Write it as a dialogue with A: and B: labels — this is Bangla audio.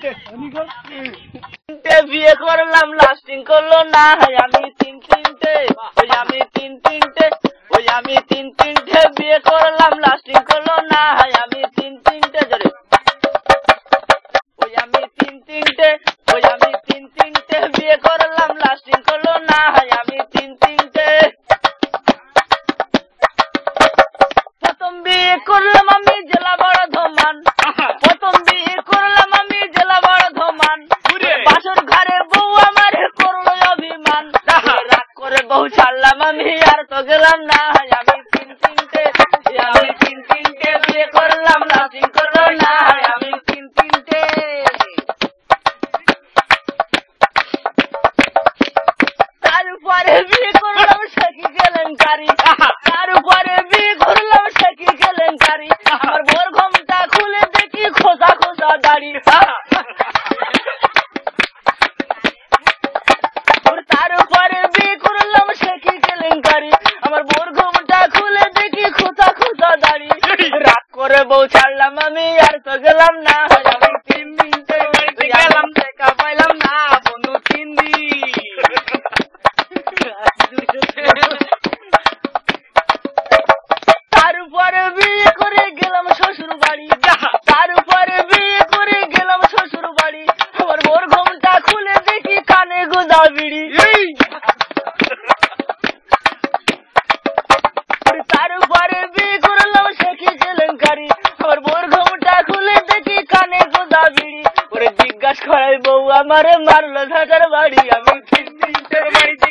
A: তিনটে বিয়ে করলাম লাস্টিং করলো না, আমি তিন তিনটে বিয়ে করলাম লাস্টিং করলো না, আমি তিন তিনটে জোরে আমি তিন তিনটে বিয়ে করলাম লাস্টিং করলো না, আমি তিন তিনটে। প্রথম বিয়ে করলাম আমি জেলা বর্ধমান, বাসর ঘরে বউ আমার করলো অভিমান, রাগ করে বউ ছাড়লাম আমি আর তো গেলাম না, আমি তিন তিনটে বিয়ে করলাম লাস্টিং করলো না, আমি তিন তিনটে। তারপরে বিয়ে করলাম সে কি কেলেঙ্কারি, আমার বোর ঘোমটা খুলে দেখি খোসা খোসা দাড়ি। তারপরে বিয়ে করলাম সে কি কেলেঙ্কারি, আমার বোর ঘোমটা খুলে দেখি খোসা খোসা দাড়ি, রাগ করে বউ ছাড়লাম আমি আর তো গেলাম না, আমি তিন দিনতে বাড়িতে গেলাম দেখা পাইলাম না বন্ধু তিন দিন। তারপরে বিয়ে করে গেলাম শ্বশুর বাড়ি, আমার বোর ঘোমটা খুলে দেখি কানে গোদা বিড়ি। তারপরে বিয়ে করলাম সে কি কেলেঙ্কারি, আমার বোর ঘোমটা খুলে দেখি কানে গোদা বিড়ি, ওরে জিজ্ঞাসা করাই বউ আমারে মারলো ঝাঁটার বাড়ি, আমি তিন তিনটের বাড়িতে